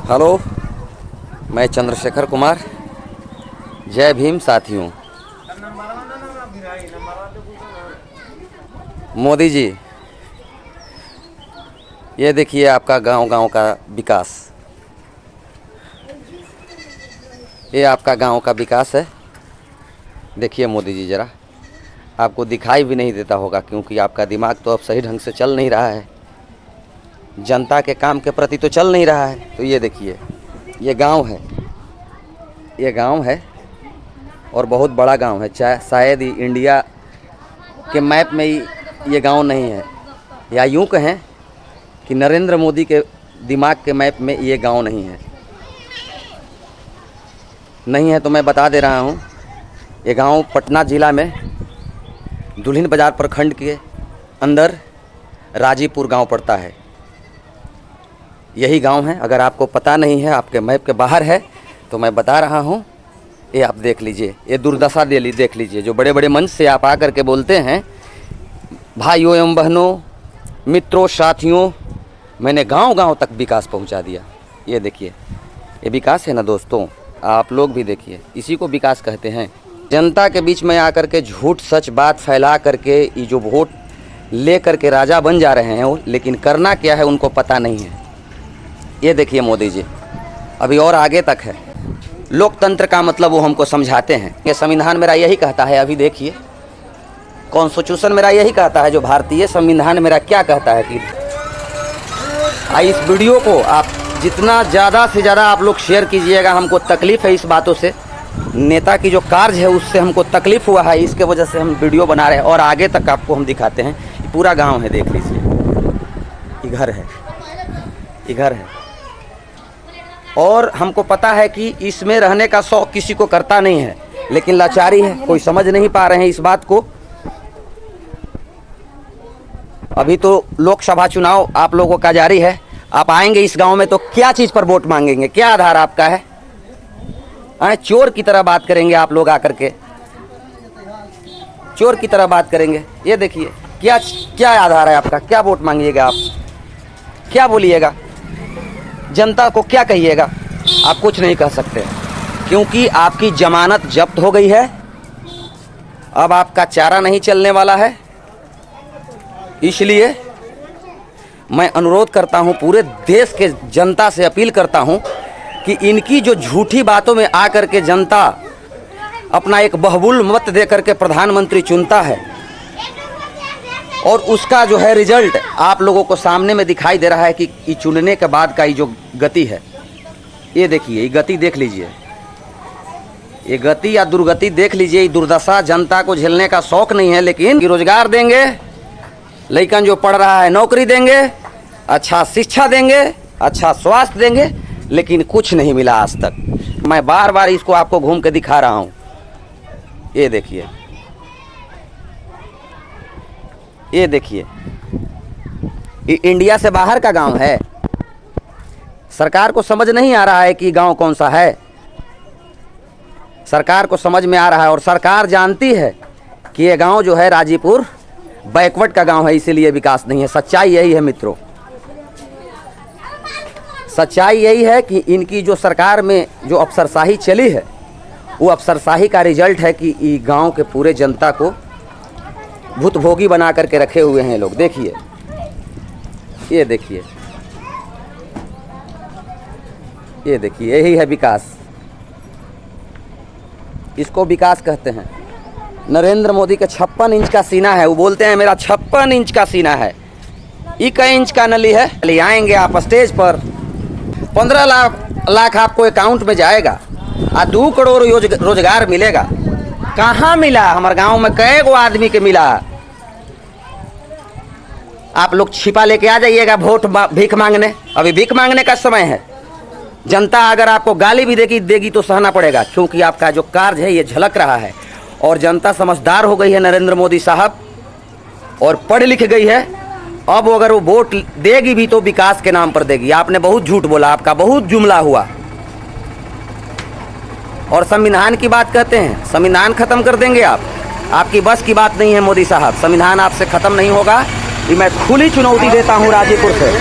Hello, मैं चंद्रशेखर कुमार। जय भीम साथियों। मोदी जी, ये देखिए आपका गांव का विकास। ये आपका गांव का विकास है। देखिए मोदी जी, ज़रा आपको दिखाई भी नहीं देता होगा क्योंकि आपका दिमाग तो अब सही ढंग से चल नहीं रहा है, जनता के काम के प्रति तो चल नहीं रहा है। तो ये देखिए, ये गांव है, ये गांव है और बहुत बड़ा गांव है। शायद ही इंडिया के मैप में ही ये गांव नहीं है, या यूं कहें कि नरेंद्र मोदी के दिमाग के मैप में ये गांव नहीं है। नहीं है तो मैं बता दे रहा हूँ, ये गांव पटना ज़िला में दुल्हिन बाज़ार प्रखंड के अंदर राजीपुर गांव पड़ता है। यही गांव है। अगर आपको पता नहीं है, आपके मैप के बाहर है, तो मैं बता रहा हूँ। ये आप देख लीजिए, ये दुर्दशा देख लीजिए। जो बड़े बड़े मंच से आप आकर के बोलते हैं, भाइयों एवं बहनों, मित्रों, साथियों, मैंने गांव गांव तक विकास पहुंचा दिया। ये देखिए, ये विकास है ना दोस्तों। आप लोग भी देखिए, इसी को विकास कहते हैं। जनता के बीच में आकर के झूठ सच बात फैला करके ये जो वोट ले करके राजा बन जा रहे हैं वो, लेकिन करना क्या है उनको पता नहीं है। ये देखिए मोदी जी, अभी और आगे तक है। लोकतंत्र का मतलब वो हमको समझाते हैं। ये संविधान मेरा यही कहता है। अभी देखिए, कॉन्स्टिट्यूशन मेरा यही कहता है, जो भारतीय संविधान मेरा क्या कहता है कि इस वीडियो को आप जितना ज़्यादा से ज़्यादा आप लोग शेयर कीजिएगा। हमको तकलीफ़ है इस बातों से, नेता की जो कार्य है उससे हमको तकलीफ़ हुआ है, इसके वजह से हम वीडियो बना रहे हैं और आगे तक आपको हम दिखाते हैं। ये पूरा गांव है, देख लीजिए। ये घर है, ये घर है। और हमको पता है कि इसमें रहने का शौक़ किसी को करता नहीं है, लेकिन लाचारी है, कोई समझ नहीं पा रहे हैं इस बात को। अभी तो लोकसभा चुनाव आप लोगों का जारी है। आप आएंगे इस गांव में तो क्या चीज़ पर वोट मांगेंगे? क्या आधार आपका है? चोर की तरह बात करेंगे आप लोग आकर के, चोर की तरह बात करेंगे। ये देखिए, क्या क्या आधार है आपका? क्या वोट मांगिएगा आप? क्या बोलिएगा? जनता को क्या कहिएगा? आप कुछ नहीं कह सकते, क्योंकि आपकी जमानत जब्त हो गई है। अब आपका चारा नहीं चलने वाला है। इसलिए मैं अनुरोध करता हूं, पूरे देश के जनता से अपील करता हूं कि इनकी जो झूठी बातों में आकर के जनता अपना एक बहुमूल्य मत दे करके प्रधानमंत्री चुनता है, और उसका जो है रिजल्ट आप लोगों को सामने में दिखाई दे रहा है कि ये चुनने के बाद का ये जो गति है। ये देखिए, ये गति देख लीजिए, ये गति या दुर्गति देख लीजिए। ये दुर्दशा जनता को झेलने का शौक़ नहीं है, लेकिन रोजगार देंगे, लड़कन जो पढ़ रहा है नौकरी देंगे, अच्छा शिक्षा देंगे, अच्छा स्वास्थ्य देंगे, लेकिन कुछ नहीं मिला आज तक। मैं बार बार इसको आपको घूम के दिखा रहा हूँ। ये देखिए, ये देखिए, ये इंडिया से बाहर का गांव है। सरकार को समझ नहीं आ रहा है कि गांव कौन सा है। सरकार को समझ में आ रहा है, और सरकार जानती है कि ये गांव जो है राजीपुर बैकवर्ड का गांव है, इसीलिए विकास नहीं है। सच्चाई यही है मित्रों, सच्चाई यही है कि इनकी जो सरकार में जो अफसरशाही चली है, वो अफसरशाही का रिजल्ट है कि ये गांव के पूरे जनता को भूतभोगी बना करके रखे हुए हैं लोग। देखिए, ये देखिए, ये देखिए, यही है विकास। इसको विकास कहते हैं। नरेंद्र मोदी का 56 इंच का सीना है। वो बोलते हैं मेरा 56 इंच का सीना है। एक इंच का नली है। ले आएंगे आप स्टेज पर, 15 लाख आपको अकाउंट में जाएगा और 2 करोड़ रोजगार मिलेगा। कहाँ मिला? हमारे गांव में कई गो आदमी के मिला। आप लोग छिपा लेके आ जाइएगा वोट भीख मांगने। अभी भीख मांगने का समय है। जनता अगर आपको गाली भी देगी तो सहना पड़ेगा, क्योंकि आपका जो कार्य है ये झलक रहा है। और जनता समझदार हो गई है नरेंद्र मोदी साहब, और पढ़ लिख गई है। अब अगर वो वोट देगी भी तो विकास के नाम पर देगी। आपने बहुत झूठ बोला, आपका बहुत जुमला हुआ। और संविधान की बात कहते हैं, संविधान खत्म कर देंगे आप। आपकी बस की बात नहीं है मोदी साहब, संविधान आपसे खत्म नहीं होगा। ये मैं खुली चुनौती देता हूँ राजीपुर से।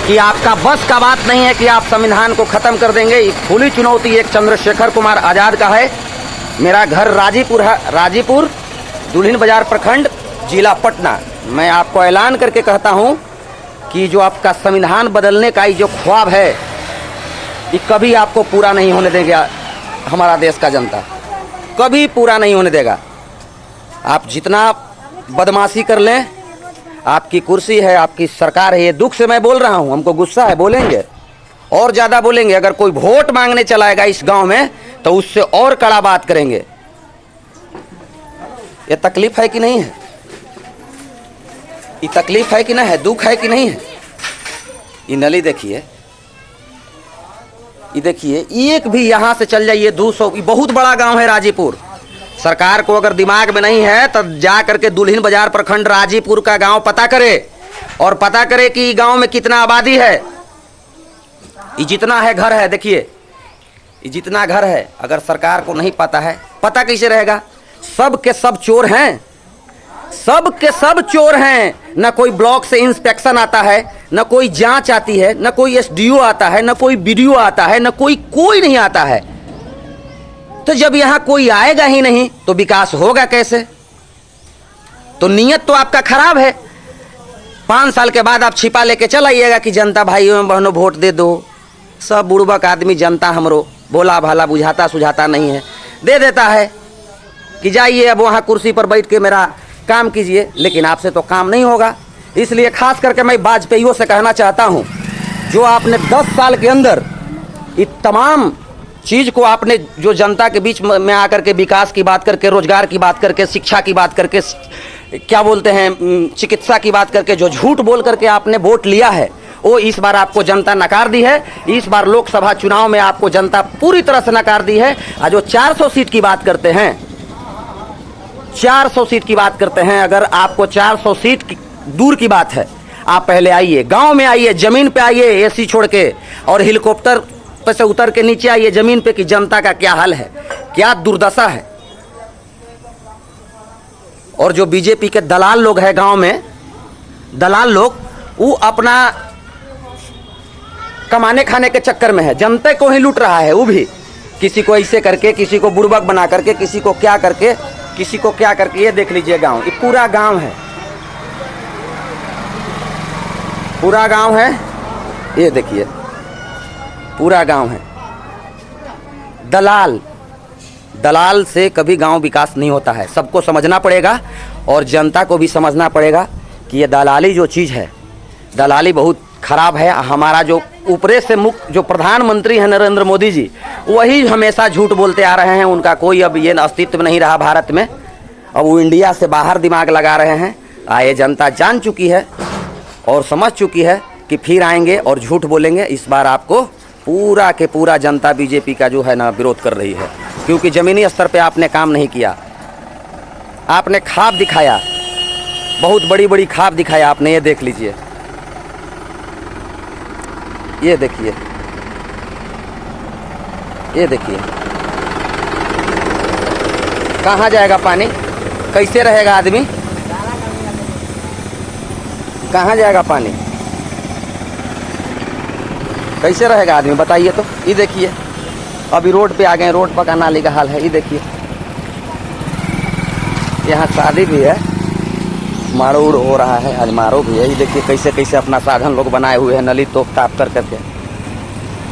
कि आपका बस का बात नहीं है कि आप संविधान को ख़त्म कर देंगे। खुली चुनौती एक चंद्रशेखर कुमार आज़ाद का है। मेरा घर राजीपुर है, राजीपुर दुल्हिन बाजार प्रखंड जिला पटना। मैं आपको ऐलान करके कहता हूं कि जो आपका संविधान बदलने का जो ख्वाब है ये कभी आपको पूरा नहीं होने देगा। हमारा देश का जनता कभी पूरा नहीं होने देगा। आप जितना बदमाशी कर लें, आपकी कुर्सी है, आपकी सरकार है। ये दुख से मैं बोल रहा हूँ, हमको गुस्सा है, बोलेंगे और ज़्यादा बोलेंगे। अगर कोई वोट मांगने चलाएगा इस गांव में तो उससे और कड़ा बात करेंगे। ये तकलीफ है कि नहीं है? ये तकलीफ है कि नहीं है? दुख है कि नहीं है? ये नली देखिए, ये देखिए, एक भी यहाँ से चल जाइए 200। बहुत बड़ा गांव है राजीपुर। सरकार को अगर दिमाग में नहीं है तो जा करके दुल्हिन बाजार प्रखंड राजीपुर का गांव पता करे और पता करे कि गांव में कितना आबादी है। ये जितना है घर है, देखिए ये जितना घर है, अगर सरकार को नहीं पता है, पता कैसे रहेगा? सब के सब चोर हैं, सब के सब चोर हैं। न कोई ब्लॉक से इंस्पेक्शन आता है, न कोई जांच आती है, न कोई एसडीओ आता है, न कोई बीडीओ आता है, न कोई नहीं आता है। तो जब यहाँ कोई आएगा ही नहीं तो विकास होगा कैसे? तो नीयत तो आपका खराब है। 5 साल के बाद आप छिपा लेके चल आइएगा कि जनता भाइयों बहनों वोट दे दो। सब बुड़बक आदमी जनता हमरो बोला भाला बुझाता सुझाता नहीं है, दे देता है कि जाइए अब वहाँ कुर्सी पर बैठ के मेरा काम कीजिए। लेकिन आपसे तो काम नहीं होगा। इसलिए खास करके मैं वाजपेयियों से कहना चाहता हूँ, जो आपने 10 साल के अंदर ये तमाम चीज़ को आपने जो जनता के बीच में आकर के विकास की बात करके, रोजगार की बात करके, शिक्षा की बात करके, क्या बोलते हैं, चिकित्सा की बात करके जो झूठ बोल करके आपने वोट लिया है, वो इस बार आपको जनता नकार दी है। इस बार लोकसभा चुनाव में आपको जनता पूरी तरह से नकार दी है। और जो 400 सीट की बात करते हैं, 400 सीट की बात करते हैं, अगर आपको 400 सीट की दूर की बात है, आप पहले आइए, गांव में आइए, ज़मीन पे आइए, एसी छोड़ के, और हेलीकॉप्टर पर से उतर के नीचे आइए ज़मीन पे कि जनता का क्या हाल है, क्या दुर्दशा है। और जो बीजेपी के दलाल लोग हैं गांव में, दलाल लोग, वो अपना कमाने खाने के चक्कर में है, जनता को ही लूट रहा है। वो भी किसी को ऐसे करके, किसी को बुड़बक बना करके, किसी को क्या करके, किसी को क्या करके। ये देख लीजिए गांव, ये पूरा गांव है, पूरा गांव है। ये देखिए पूरा गांव है। दलाल से कभी गांव विकास नहीं होता है। सबको समझना पड़ेगा और जनता को भी समझना पड़ेगा कि ये दलाली जो चीज़ है, दलाली बहुत खराब है। हमारा जो ऊपरे से मुख्य जो प्रधानमंत्री हैं नरेंद्र मोदी जी, वही हमेशा झूठ बोलते आ रहे हैं। उनका कोई अब ये अस्तित्व नहीं रहा भारत में। अब वो इंडिया से बाहर दिमाग लगा रहे हैं। ये जनता जान चुकी है और समझ चुकी है कि फिर आएंगे और झूठ बोलेंगे। इस बार आपको पूरा के पूरा जनता बीजेपी का जो है ना विरोध कर रही है, क्योंकि ज़मीनी स्तर पे आपने काम नहीं किया। आपने ख्वाब दिखाया, बहुत बड़ी बड़ी ख्वाब दिखाया आपने। ये देख लीजिए, ये देखिए, ये देखिए, कहाँ जाएगा पानी? कैसे रहेगा आदमी? कहाँ जाएगा पानी? कैसे रहेगा आदमी बताइए तो। ये देखिए, अभी रोड पे आ गए, रोड पर का नाली का हाल है। ये देखिए, यहाँ शादी भी है, मारो उड़ हो रहा है, आज मारो भी है। ये देखिए कैसे कैसे अपना साधन लोग बनाए हुए हैं, नली तोप ताप कर करके।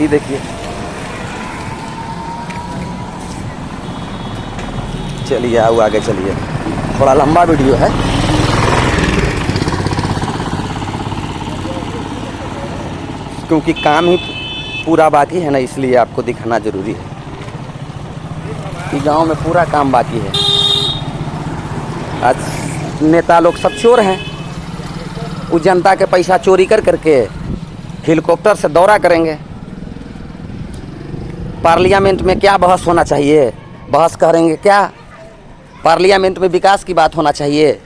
ये देखिए, चलिए आओ आगे चलिए, थोड़ा लंबा वीडियो है। क्योंकि काम ही पूरा बाकी है ना, इसलिए आपको दिखाना जरूरी है कि गांव में पूरा काम बाकी है। आज नेता लोग सब चोर हैं। वो जनता के पैसा चोरी कर करके हेलीकॉप्टर से दौरा करेंगे। पार्लियामेंट में क्या बहस होना चाहिए? बहस करेंगे क्या? पार्लियामेंट में विकास की बात होना चाहिए,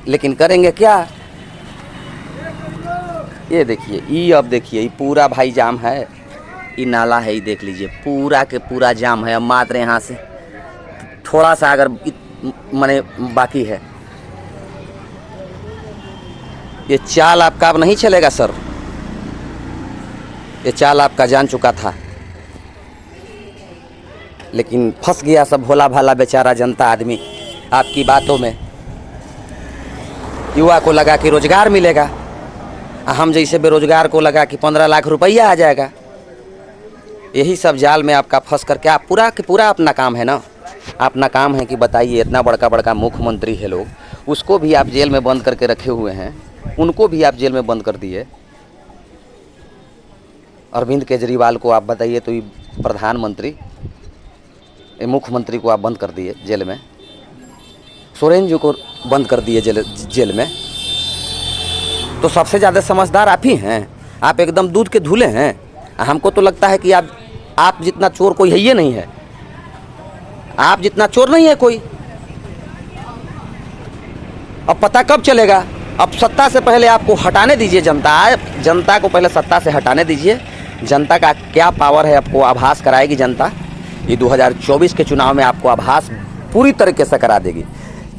लेकिन करेंगे क्या? ये देखिए, ये अब देखिए, ये पूरा भाई जाम है। ये नाला है, ये देख लीजिए, पूरा के पूरा जाम है। अब मात्र यहाँ से थोड़ा सा अगर मने बाकी है। ये चाल आपका अब नहीं चलेगा सर। ये चाल आपका जान चुका था, लेकिन फंस गया सब भोला भाला बेचारा जनता आदमी आपकी बातों में। युवा को लगा कि रोजगार मिलेगा, हम जैसे बेरोजगार को लगा कि 15 लाख रुपया आ जाएगा। यही सब जाल में आपका फंस करके आप पूरा कि पूरा अपना काम है ना, अपना काम है कि बताइए, इतना बड़का बड़का मुख्यमंत्री है लोग, उसको भी आप जेल में बंद करके रखे हुए हैं, उनको भी आप जेल में बंद कर दिए। अरविंद केजरीवाल को आप बताइए, तो ये प्रधानमंत्री, ये मुख्यमंत्री को आप बंद कर दिए जेल में, सोरेन जी को बंद कर दिए जेल में। तो सबसे ज़्यादा समझदार आप ही हैं, आप एकदम दूध के धुले हैं। हमको तो लगता है कि आप जितना चोर कोई है ही नहीं है, आप जितना चोर नहीं है कोई। अब पता कब चलेगा? अब सत्ता से पहले आपको हटाने दीजिए, जनता को पहले सत्ता से हटाने दीजिए। जनता का क्या पावर है आपको आभास कराएगी जनता। ये 2024 के चुनाव में आपको आभास पूरी तरीके से करा देगी।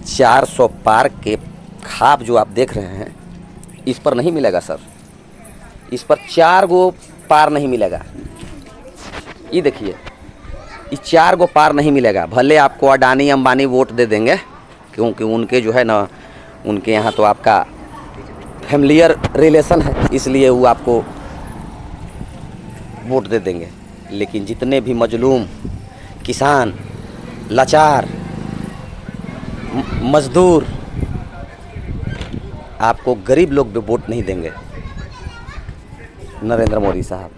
400 पार के ख्वाब जो आप देख रहे हैं, इस पर नहीं मिलेगा सर, इस पर 4 गो पार नहीं मिलेगा। ये देखिए, ये 4 गो पार नहीं मिलेगा। भले आपको अडानी अंबानी वोट दे देंगे, क्योंकि उनके जो है ना, उनके यहाँ तो आपका फैमिलियर रिलेशन है, इसलिए वो आपको वोट दे देंगे। लेकिन जितने भी मजलूम किसान, लाचार, मजदूर, आपको गरीब लोग भी वोट नहीं देंगे। नरेंद्र मोदी साहब।